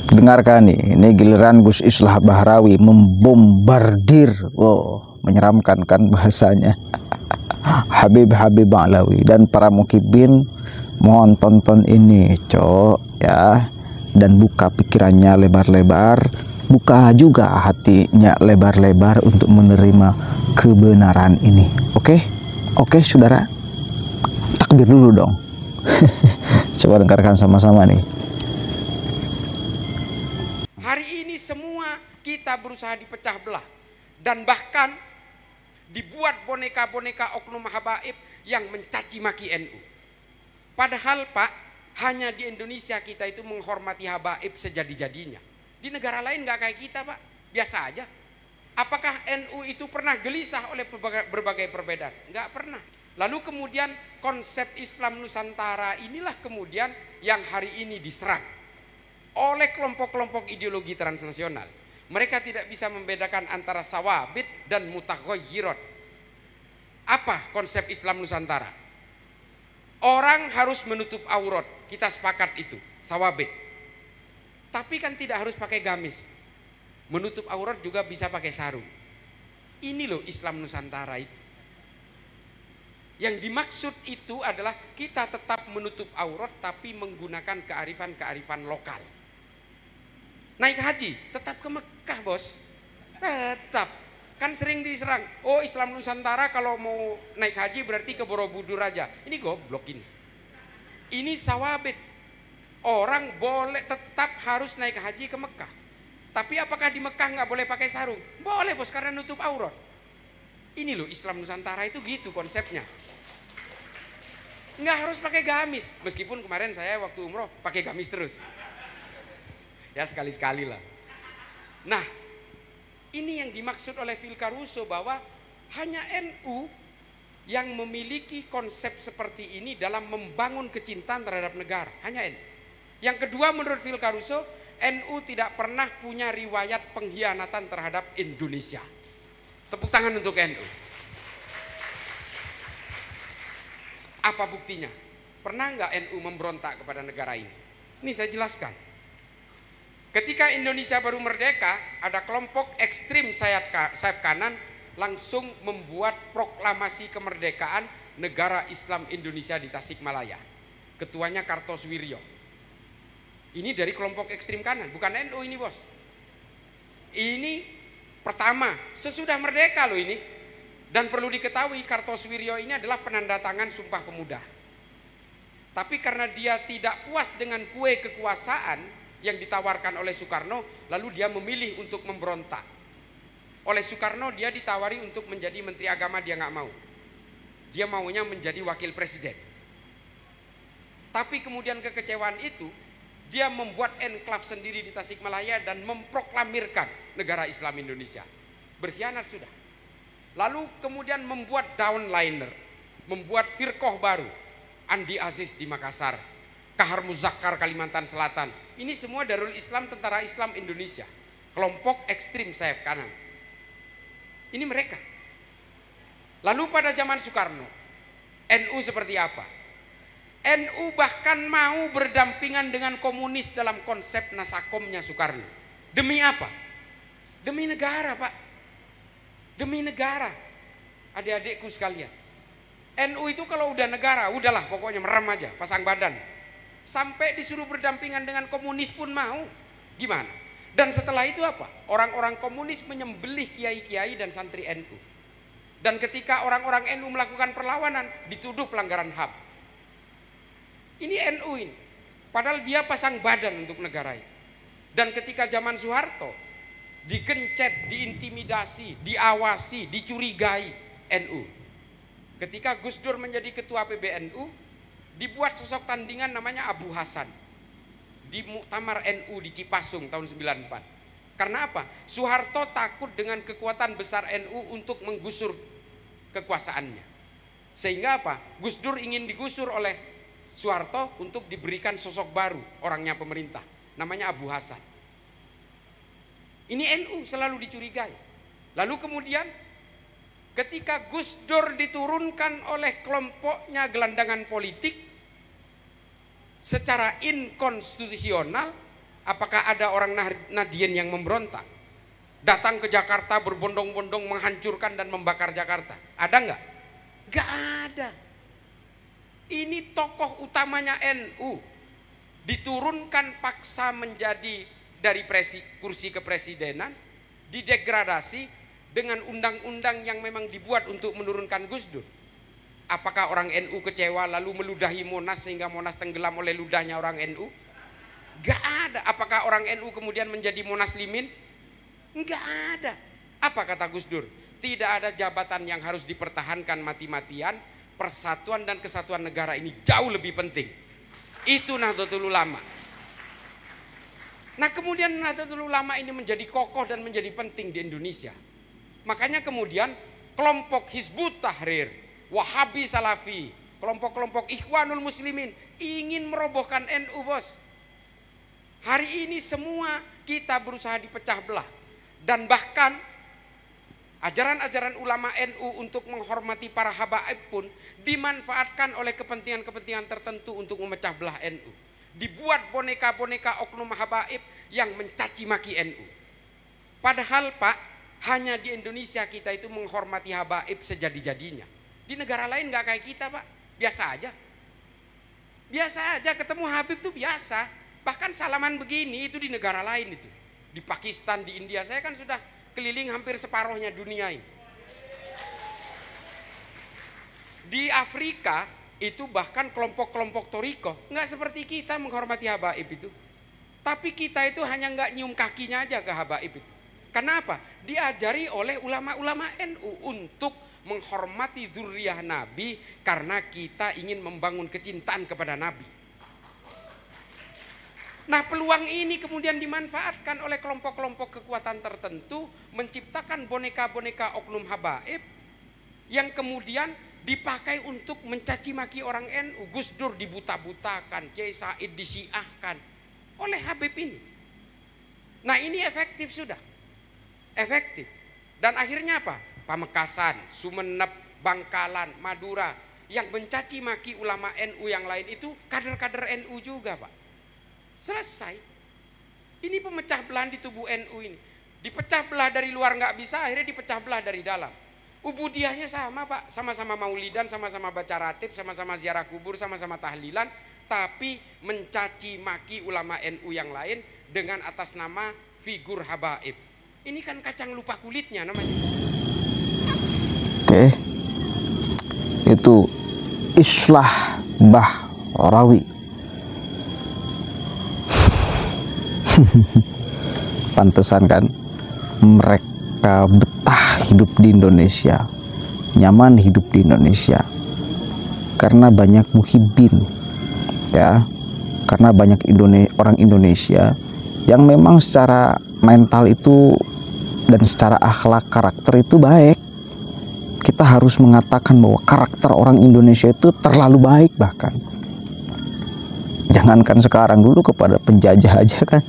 Dengarkan nih, ini giliran Gus Islah Bahrawi membombardir, menyeramkan kan bahasanya. Habib Alawi dan para mukibin, mohon tonton ini, ya, dan buka pikirannya lebar-lebar, buka juga hatinya lebar-lebar untuk menerima kebenaran ini. Oke, saudara, takbir dulu dong. Coba dengarkan sama-sama nih. Hari ini semua kita berusaha dipecah belah, dan bahkan dibuat boneka-boneka oknum habaib yang mencaci maki NU. Padahal Pak, hanya di Indonesia kita itu menghormati habaib sejadi-jadinya. Di negara lain nggak kayak kita Pak, biasa aja. Apakah NU itu pernah gelisah oleh berbagai perbedaan? Nggak pernah. Lalu kemudian konsep Islam Nusantara inilah kemudian yang hari ini diserang oleh kelompok-kelompok ideologi transnasional. Mereka tidak bisa membedakan antara sawabit dan mutaghayyirat. Apa konsep Islam Nusantara? Orang harus menutup aurat, kita sepakat itu, sawabit. Tapi kan tidak harus pakai gamis. Menutup aurat juga bisa pakai sarung. Ini loh Islam Nusantara itu. Yang dimaksud itu adalah kita tetap menutup aurat tapi menggunakan kearifan-kearifan lokal. Naik haji, tetap ke Mekah bos. Tetap. Kan sering diserang, oh Islam Nusantara kalau mau naik haji berarti ke Borobudur aja. Ini goblok ini. Ini sawabit. Orang boleh tetap harus naik haji ke Mekah. Tapi apakah di Mekah nggak boleh pakai sarung? Boleh bos, karena nutup aurat. Ini loh Islam Nusantara itu gitu konsepnya. Nggak harus pakai gamis. Meskipun kemarin saya waktu umroh pakai gamis terus. Ya sekali-sekali lah. Nah, ini yang dimaksud oleh Phil Caruso bahwa hanya NU yang memiliki konsep seperti ini dalam membangun kecintaan terhadap negara. Hanya NU. Yang kedua menurut Phil Caruso, NU tidak pernah punya riwayat pengkhianatan terhadap Indonesia. Tepuk tangan untuk NU. Apa buktinya? Pernah nggak NU memberontak kepada negara ini? Ini saya jelaskan. Ketika Indonesia baru merdeka, ada kelompok ekstrim sayap kanan langsung membuat proklamasi kemerdekaan negara Islam Indonesia di Tasikmalaya. Ketuanya Kartosuwiryo. Ini dari kelompok ekstrim kanan, bukan NU ini bos. Ini pertama, sesudah merdeka loh ini. Dan perlu diketahui Kartosuwiryo ini adalah penandatangan Sumpah Pemuda. Tapi karena dia tidak puas dengan kue kekuasaan yang ditawarkan oleh Soekarno, lalu dia memilih untuk memberontak. Oleh Soekarno dia ditawari untuk menjadi Menteri Agama, dia nggak mau. Dia maunya menjadi Wakil Presiden. Tapi kemudian kekecewaan itu, dia membuat enklave sendiri di Tasikmalaya dan memproklamirkan negara Islam Indonesia. Berkhianat sudah. Lalu kemudian membuat downliner, membuat firqoh baru, Andi Aziz di Makassar, Kahar Muzakkar Kalimantan Selatan. Ini semua Darul Islam Tentara Islam Indonesia, kelompok ekstrim sayap kanan. Ini mereka. Lalu pada zaman Soekarno, NU seperti apa? NU bahkan mau berdampingan dengan komunis dalam konsep nasakomnya Soekarno. Demi apa? Demi negara Pak. Demi negara. Adik-adikku sekalian, NU itu kalau udah negara, udahlah pokoknya merem aja, pasang badan. Sampai disuruh berdampingan dengan komunis pun mau. Gimana? Dan setelah itu apa? Orang-orang komunis menyembelih kiai-kiai dan santri NU. Dan ketika orang-orang NU melakukan perlawanan, dituduh pelanggaran HAM. Ini NU ini. Padahal dia pasang badan untuk negara ini. Dan ketika zaman Soeharto, digencet, diintimidasi, diawasi, dicurigai NU. Ketika Gus Dur menjadi ketua PBNU, dibuat sosok tandingan namanya Abu Hasan di Muktamar NU di Cipasung tahun 94. Karena apa? Soeharto takut dengan kekuatan besar NU untuk menggusur kekuasaannya. Sehingga apa? Gus Dur ingin digusur oleh Soeharto untuk diberikan sosok baru, orangnya pemerintah, namanya Abu Hasan. Ini NU selalu dicurigai. Lalu kemudian ketika Gus Dur diturunkan oleh kelompoknya gelandangan politik secara inkonstitusional, Apakah ada orang Nahdien yang memberontak? Datang ke Jakarta berbondong-bondong menghancurkan dan membakar Jakarta? Ada nggak? Nggak ada. Ini tokoh utamanya NU. Diturunkan paksa menjadi dari kursi kepresidenan, didegradasi dengan undang-undang yang memang dibuat untuk menurunkan Gus Dur. Apakah orang NU kecewa lalu meludahi Monas sehingga Monas tenggelam oleh ludahnya orang NU? Nggak ada. Apakah orang NU kemudian menjadi Monas Limin? Enggak ada. Apa kata Gus Dur? Tidak ada jabatan yang harus dipertahankan mati-matian. Persatuan dan kesatuan negara ini jauh lebih penting. Itu Nahdlatul Ulama. Nah kemudian Nahdlatul Ulama ini menjadi kokoh dan menjadi penting di Indonesia. Makanya kemudian kelompok Hizbut Tahrir, Wahabi Salafi, kelompok-kelompok Ikhwanul Muslimin ingin merobohkan NU, bos. Hari ini semua kita berusaha dipecah belah. Dan bahkan ajaran-ajaran ulama NU untuk menghormati para habaib pun dimanfaatkan oleh kepentingan-kepentingan tertentu untuk memecah belah NU. Dibuat boneka-boneka oknum habaib yang mencaci maki NU. Padahal Pak, hanya di Indonesia kita itu menghormati habaib sejadi-jadinya. Di negara lain nggak kayak kita Pak, biasa aja. Biasa aja, ketemu Habib tuh biasa. Bahkan salaman begini itu di negara lain itu. Di Pakistan, di India, saya kan sudah keliling hampir separuhnya dunia ini. Di Afrika itu bahkan kelompok-kelompok Toriko nggak seperti kita menghormati habaib itu. Tapi kita itu hanya nggak nyium kakinya aja ke habaib itu. Kenapa? Diajari oleh ulama-ulama NU untuk menghormati zuriyah Nabi karena kita ingin membangun kecintaan kepada Nabi. Nah peluang ini kemudian dimanfaatkan oleh kelompok-kelompok kekuatan tertentu menciptakan boneka-boneka oknum habaib yang kemudian dipakai untuk mencaci maki orang NU. Gus Dur dibuta-butakan, Kiai Said disiahkan oleh Habib ini. Nah ini efektif sudah, efektif. Dan akhirnya apa? Pamekasan, Sumeneb, Bangkalan, Madura yang mencaci maki ulama NU yang lain itu kader-kader NU juga Pak. Selesai. Ini pemecah belahan di tubuh NU ini. Dipecah belah dari luar nggak bisa, akhirnya dipecah belah dari dalam. Ubudiyahnya sama Pak, sama-sama maulidan, sama-sama baca ratib, sama-sama ziarah kubur, sama-sama tahlilan, tapi mencaci maki ulama NU yang lain dengan atas nama figur habaib. Ini kan kacang lupa kulitnya namanya. Oke. Itu Islah Bahrawi. Pantesan kan mereka betah hidup di Indonesia, nyaman hidup di Indonesia karena banyak muhibbin ya, karena banyak orang Indonesia yang memang secara mental itu dan secara akhlak karakter itu baik. Kita harus mengatakan bahwa karakter orang Indonesia itu terlalu baik, bahkan jangankan sekarang, dulu kepada penjajah aja kan.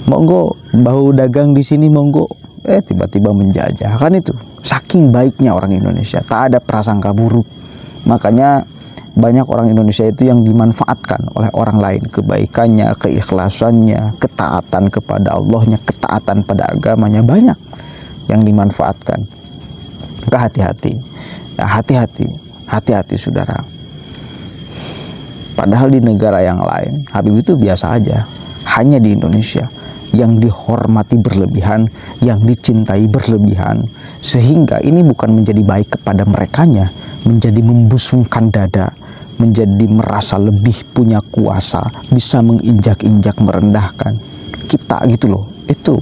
Monggo bau dagang di sini monggo, tiba-tiba menjajah kan. Itu saking baiknya orang Indonesia, tak ada prasangka buruk. Makanya banyak orang Indonesia itu yang dimanfaatkan oleh orang lain, kebaikannya, keikhlasannya, ketaatan kepada Allahnya, ketaatan pada agamanya, banyak yang dimanfaatkan. Maka hati-hati ya, hati-hati saudara. Padahal di negara yang lain Habib itu biasa aja. Hanya di Indonesia yang dihormati berlebihan, yang dicintai berlebihan, sehingga ini bukan menjadi baik kepada merekanya, menjadi membusungkan dada, menjadi merasa lebih punya kuasa, bisa menginjak-injak, merendahkan kita gitu loh. Itu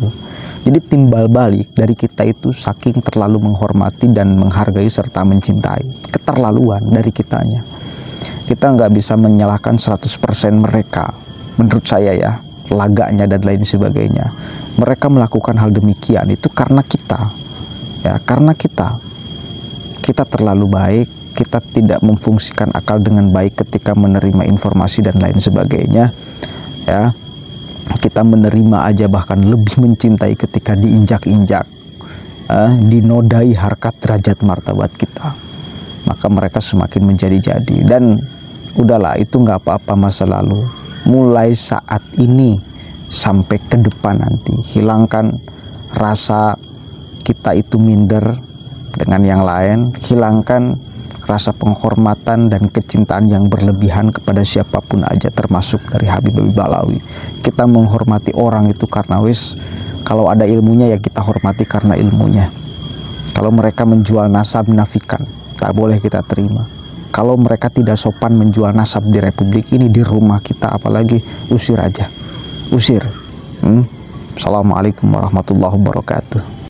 jadi timbal balik dari kita itu saking terlalu menghormati dan menghargai serta mencintai. Keterlaluan dari kitanya. Kita nggak bisa menyalahkan 100% mereka, menurut saya ya, laganya dan lain sebagainya. Mereka melakukan hal demikian itu karena kita ya, karena kita terlalu baik, kita tidak memfungsikan akal dengan baik ketika menerima informasi dan lain sebagainya ya. Kita menerima aja, bahkan lebih mencintai ketika diinjak-injak, dinodai harkat derajat martabat kita. Maka mereka semakin menjadi-jadi. Dan udahlah, itu nggak apa-apa masa lalu. mulai saat ini sampai ke depan nanti. Hilangkan rasa kita itu minder dengan yang lain, hilangkan rasa penghormatan dan kecintaan yang berlebihan kepada siapapun aja, termasuk dari Habib Alawi. Kita menghormati orang itu karena kalau ada ilmunya ya kita hormati karena ilmunya. Kalau mereka menjual nasab menafikan, tak boleh kita terima. Kalau mereka tidak sopan menjual nasab di republik ini, di rumah kita apalagi, usir aja, usir. Assalamualaikum warahmatullahi wabarakatuh.